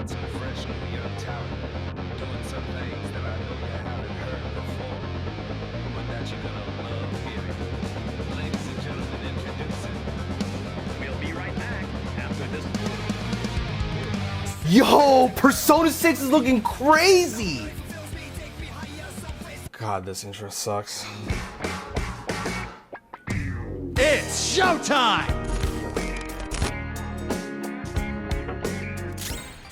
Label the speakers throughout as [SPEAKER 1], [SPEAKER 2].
[SPEAKER 1] bouncing fresh on the young talent, doing some things that I know you haven't heard before, but that you're gonna love hearing. Ladies and gentlemen, introducing. We'll be right back after this.
[SPEAKER 2] Yo, Persona 6 is looking crazy! God, this intro sucks.
[SPEAKER 3] It's showtime!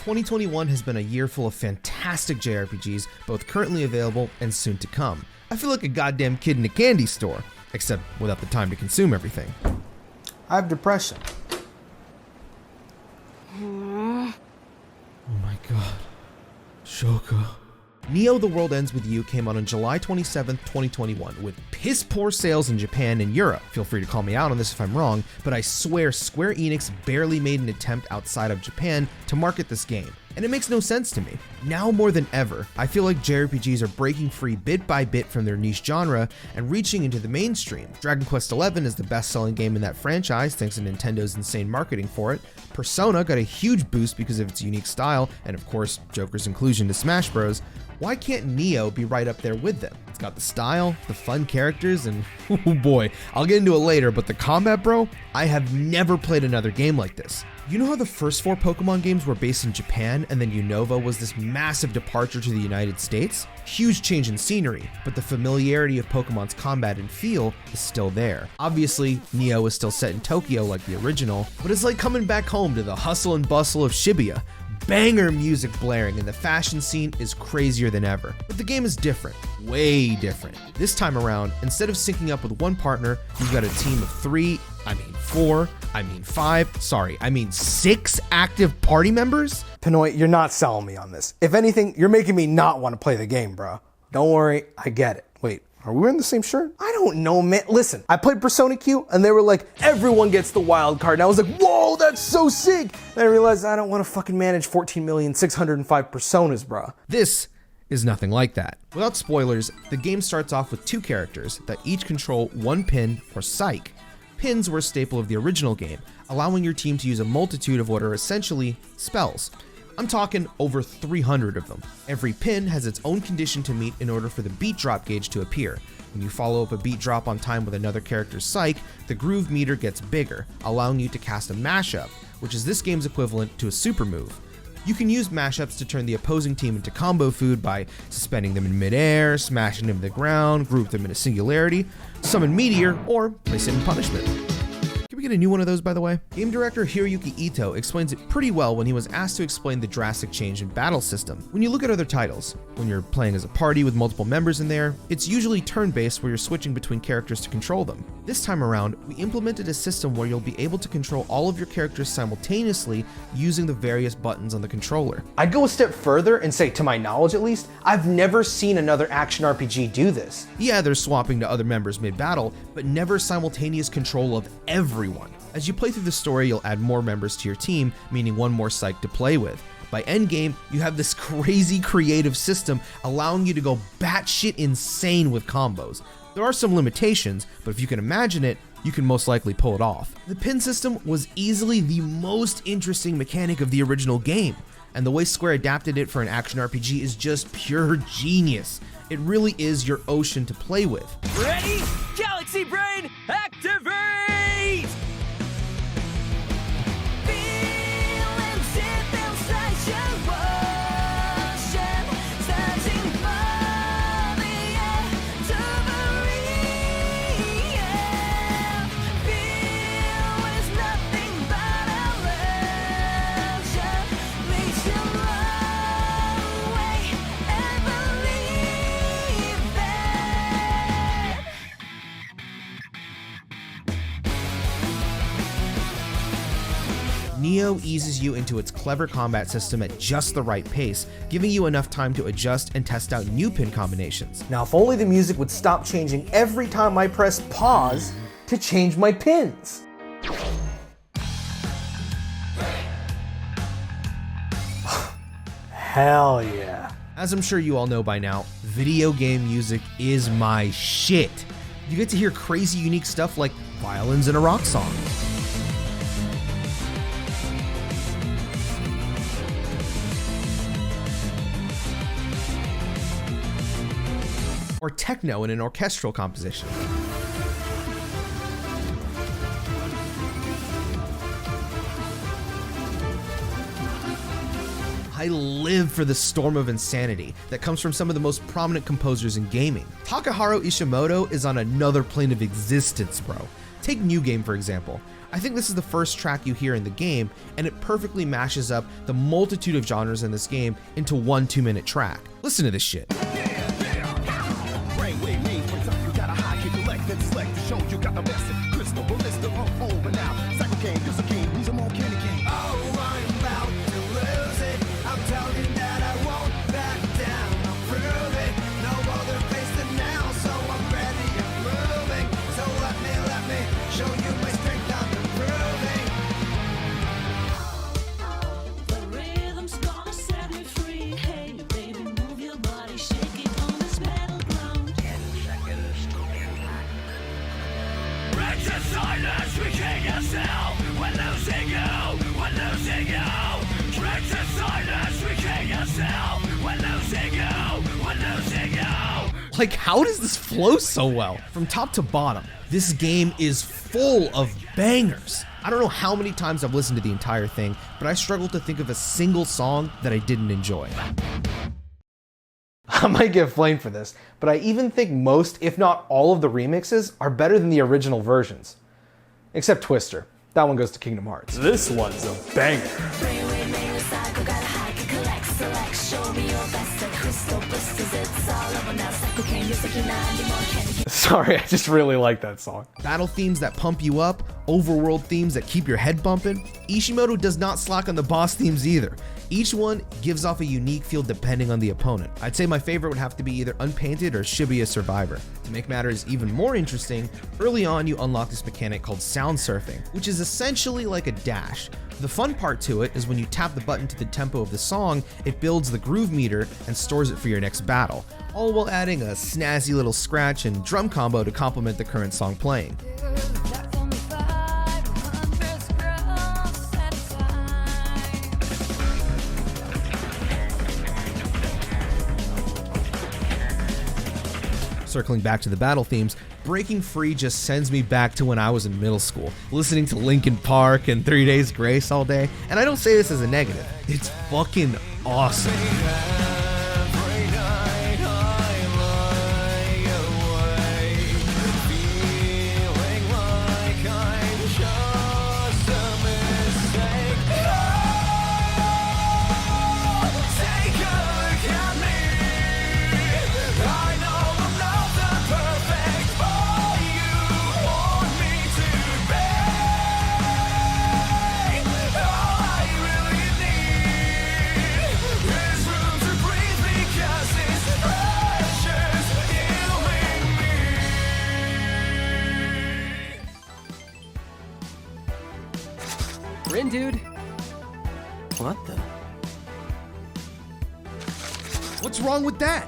[SPEAKER 4] 2021 has been a year full of fantastic JRPGs, both currently available and soon to come. I feel like a goddamn kid in a candy store, except without the time to consume everything.
[SPEAKER 2] I have depression.
[SPEAKER 4] Oh my god. Shoko. Neo The World Ends With You came out on July 27th, 2021, with piss poor sales in Japan and Europe. Feel free to call me out on this if I'm wrong, but I swear Square Enix barely made an attempt outside of Japan to market this game. And it makes no sense to me. Now more than ever, I feel like JRPGs are breaking free bit by bit from their niche genre and reaching into the mainstream. Dragon Quest XI is the best-selling game in that franchise thanks to Nintendo's insane marketing for it. Persona got a huge boost because of its unique style, and of course, Joker's inclusion to Smash Bros. Why can't Neo be right up there with them? It's got the style, the fun characters, and oh boy, I'll get into it later, but the combat, bro, I have never played another game like this. You know how the first 4 Pokemon games were based in Japan and then Unova was this massive departure to the United States? Huge change in scenery, but the familiarity of Pokemon's combat and feel is still there. Obviously, Neo is still set in Tokyo like the original, but it's like coming back home to the hustle and bustle of Shibuya. Banger music blaring and the fashion scene is crazier than ever. But the game is different, way different. This time around, instead of syncing up with one partner, you've got a team of 4, 6 active party members?
[SPEAKER 2] Pinoy, you're not selling me on this. If anything, you're making me not want to play the game, bro. Don't worry, I get it. Wait, are we wearing the same shirt? I don't know, man. Listen, I played Persona Q and they were like, everyone gets the wild card. And I was like, whoa, that's so sick. And I realized I don't want to fucking manage 14,605 personas, bro.
[SPEAKER 4] This is nothing like that. Without spoilers, the game starts off with 2 characters that each control 1 pin or psych. Pins were a staple of the original game, allowing your team to use a multitude of what are essentially spells. I'm talking over 300 of them. Every pin has its own condition to meet in order for the beat drop gauge to appear. When you follow up a beat drop on time with another character's psych, the groove meter gets bigger, allowing you to cast a mashup, which is this game's equivalent to a super move. You can use mashups to turn the opposing team into combo food by suspending them in midair, smashing them to the ground, group them in a singularity, summon Meteor, or place it in punishment. Can we get a new one of those, by the way? Game director Hiroyuki Ito explains it pretty well when he was asked to explain the drastic change in battle system. When you look at other titles, when you're playing as a party with multiple members in there, it's usually turn-based where you're switching between characters to control them. This time around, we implemented a system where you'll be able to control all of your characters simultaneously using the various buttons on the controller.
[SPEAKER 2] I'd go a step further and say, to my knowledge at least, I've never seen another action RPG do this.
[SPEAKER 4] Yeah, there's swapping to other members mid-battle, but never simultaneous control of everyone. As you play through the story, you'll add more members to your team, meaning one more psych to play with. By endgame, you have this crazy creative system allowing you to go batshit insane with combos. There are some limitations, but if you can imagine it, you can most likely pull it off. The pin system was easily the most interesting mechanic of the original game, and the way Square adapted it for an action RPG is just pure genius. It really is your ocean to play with.
[SPEAKER 3] Ready? Galaxy Brain, activate!
[SPEAKER 4] Neo eases you into its clever combat system at just the right pace, giving you enough time to adjust and test out new pin combinations.
[SPEAKER 2] Now, if only the music would stop changing every time I press pause to change my pins. Hell yeah.
[SPEAKER 4] As I'm sure you all know by now, video game music is my shit. You get to hear crazy unique stuff like violins in a rock song. or techno in an orchestral composition. I live for the storm of insanity that comes from some of the most prominent composers in gaming. Takaharu Ishimoto is on another plane of existence, bro. Take New Game, for example. I think this is the first track you hear in the game, and it perfectly mashes up the multitude of genres in this game into one 2-minute track. Listen to this shit. Like, how does this flow so well? From top to bottom, this game is full of bangers. I don't know how many times I've listened to the entire thing, but I struggle to think of a single song that I didn't enjoy.
[SPEAKER 2] I might get flamed for this, but I even think most, if not all of the remixes are better than the original versions. Except Twister. That one goes to Kingdom Hearts. This one's a banger. Sorry, I just really like that song.
[SPEAKER 4] Battle themes that pump you up, overworld themes that keep your head bumping. Ishimoto does not slack on the boss themes either. Each one gives off a unique feel depending on the opponent. I'd say my favorite would have to be either Unpainted or Shibuya Survivor. To make matters even more interesting, early on you unlock this mechanic called sound surfing, which is essentially like a dash. The fun part to it is when you tap the button to the tempo of the song, it builds the groove meter and stores it for your next battle, all while adding a snazzy little scratch and drum combo to complement the current song playing. Circling back to the battle themes, Breaking Free just sends me back to when I was in middle school, listening to Linkin Park and 3 Days Grace all day, and I don't say this as a negative. It's fucking awesome.
[SPEAKER 3] Rin, dude. What the?
[SPEAKER 4] What's wrong with that?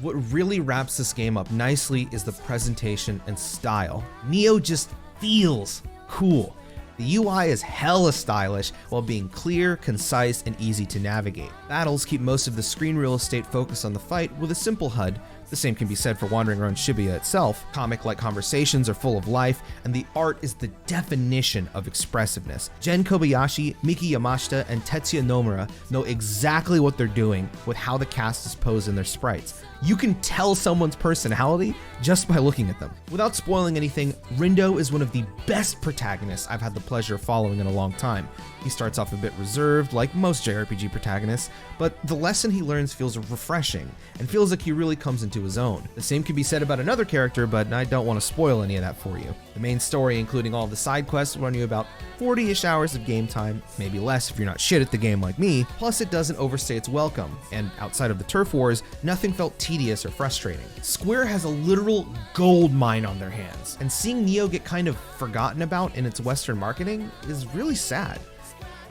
[SPEAKER 4] What really wraps this game up nicely is the presentation and style. Neo just feels cool. The UI is hella stylish while being clear, concise, and easy to navigate. Battles keep most of the screen real estate focused on the fight with a simple HUD. The same can be said for wandering around Shibuya itself. Comic-like conversations are full of life, and the art is the definition of expressiveness. Gen Kobayashi, Miki Yamashita, and Tetsuya Nomura know exactly what they're doing with how the cast is posed in their sprites. You can tell someone's personality just by looking at them. Without spoiling anything, Rindo is one of the best protagonists I've had the pleasure of following in a long time. He starts off a bit reserved, like most JRPG protagonists, but the lesson he learns feels refreshing and feels like he really comes into his own. The same can be said about another character, but I don't want to spoil any of that for you. The main story, including all the side quests, will run you about 40-ish hours of game time, maybe less if you're not shit at the game like me, plus it doesn't overstay its welcome, and outside of the turf wars, nothing felt tedious or frustrating. Square has a literal gold mine on their hands, and seeing Neo get kind of forgotten about in its Western marketing is really sad.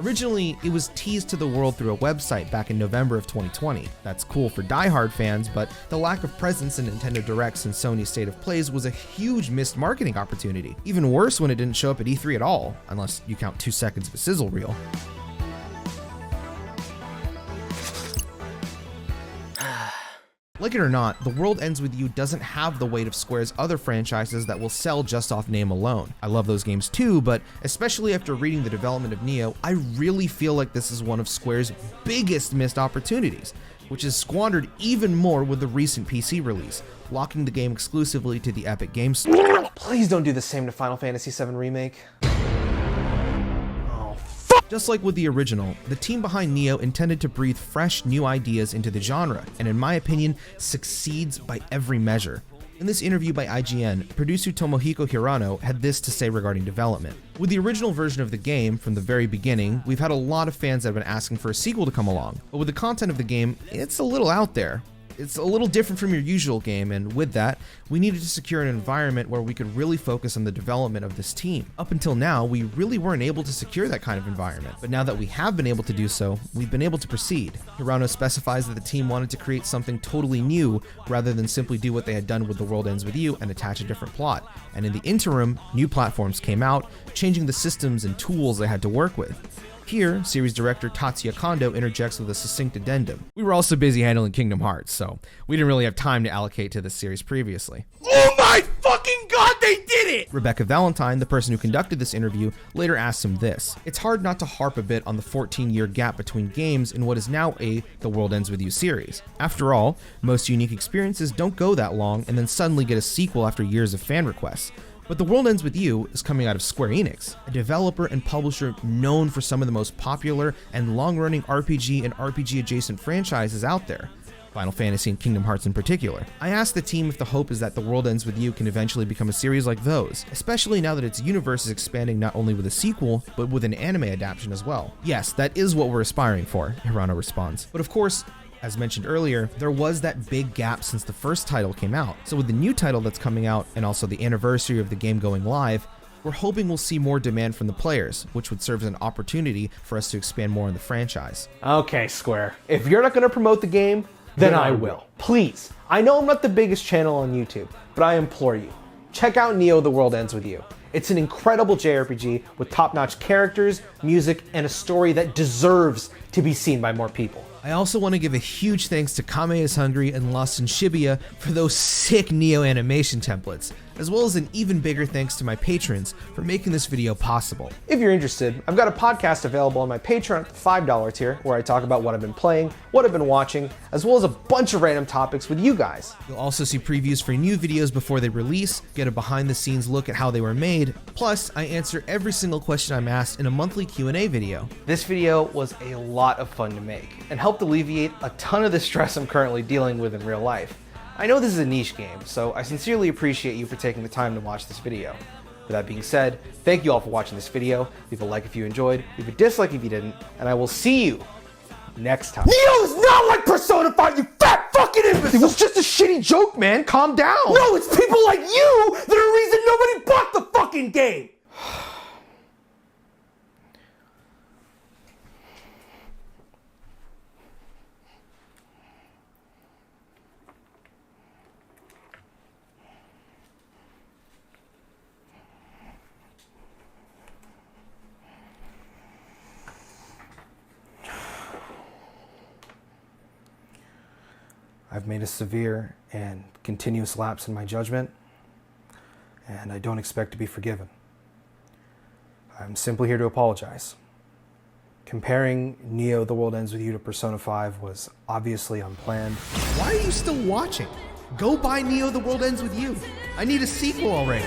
[SPEAKER 4] Originally, it was teased to the world through a website back in November of 2020. That's cool for die-hard fans, but the lack of presence in Nintendo Directs and Sony's State of Plays was a huge missed marketing opportunity. Even worse when it didn't show up at E3 at all, unless you count 2 seconds of a sizzle reel. Like it or not, The World Ends With You doesn't have the weight of Square's other franchises that will sell just off name alone. I love those games too, but especially after reading the development of Neo, I really feel like this is one of Square's biggest missed opportunities, which is squandered even more with the recent PC release, locking the game exclusively to the Epic Games Store.
[SPEAKER 2] Please don't do the same to Final Fantasy VII Remake.
[SPEAKER 4] Just like with the original, the team behind Neo intended to breathe fresh, new ideas into the genre, and in my opinion, succeeds by every measure. In this interview by IGN, producer Tomohiko Hirano had this to say regarding development. With the original version of the game, from the very beginning, we've had a lot of fans that have been asking for a sequel to come along, but with the content of the game, it's a little out there. It's a little different from your usual game, and with that, we needed to secure an environment where we could really focus on the development of this team. Up until now, we really weren't able to secure that kind of environment, but now that we have been able to do so, we've been able to proceed. Hirano specifies that the team wanted to create something totally new, rather than simply do what they had done with The World Ends With You and attach a different plot. And in the interim, new platforms came out, changing the systems and tools they had to work with. Here, series director Tatsuya Kondo interjects with a succinct addendum. We were also busy handling Kingdom Hearts, so we didn't really have time to allocate to this series previously.
[SPEAKER 2] Oh my fucking god, they did it!
[SPEAKER 4] Rebecca Valentine, the person who conducted this interview, later asked him this. It's hard not to harp a bit on the 14-year gap between games in what is now The World Ends With You series. After all, most unique experiences don't go that long and then suddenly get a sequel after years of fan requests. But The World Ends With You is coming out of Square Enix, a developer and publisher known for some of the most popular and long-running RPG and RPG-adjacent franchises out there, Final Fantasy and Kingdom Hearts in particular. I asked the team if the hope is that The World Ends With You can eventually become a series like those, especially now that its universe is expanding not only with a sequel, but with an anime adaptation as well. Yes, that is what we're aspiring for, Hirano responds. But of course, as mentioned earlier, there was that big gap since the first title came out. So with the new title that's coming out, and also the anniversary of the game going live, we're hoping we'll see more demand from the players, which would serve as an opportunity for us to expand more on the franchise.
[SPEAKER 2] Okay, Square. If you're not going to promote the game, then I will. Please. I know I'm not the biggest channel on YouTube, but I implore you, check out Neo The World Ends With You. It's an incredible JRPG with top-notch characters, music, and a story that deserves to be seen by more people.
[SPEAKER 4] I also want to give a huge thanks to Kameishungry and Lost in Shibuya for those sick Neo animation templates, as well as an even bigger thanks to my patrons for making this video possible.
[SPEAKER 2] If you're interested, I've got a podcast available on my Patreon at the $5 tier where I talk about what I've been playing, what I've been watching, as well as a bunch of random topics with you guys.
[SPEAKER 4] You'll also see previews for new videos before they release, get a behind-the-scenes look at how they were made, plus I answer every single question I'm asked in a monthly Q&A video.
[SPEAKER 2] This video was a lot of fun to make and helped alleviate a ton of the stress I'm currently dealing with in real life. I know this is a niche game, so I sincerely appreciate you for taking the time to watch this video. With that being said, thank you all for watching this video. Leave a like if you enjoyed, leave a dislike if you didn't, and I will see you next time. Neo is not like Persona 5, you fat fucking imbecile! It was just a shitty joke, man. Calm down. No, it's people like you that are the reason nobody bought the fucking game! I've made a severe and continuous lapse in my judgment, and I don't expect to be forgiven. I'm simply here to apologize. Comparing Neo The World Ends With You to Persona 5 was obviously unplanned.
[SPEAKER 4] Why are you still watching? Go buy Neo The World Ends With You. I need a sequel already.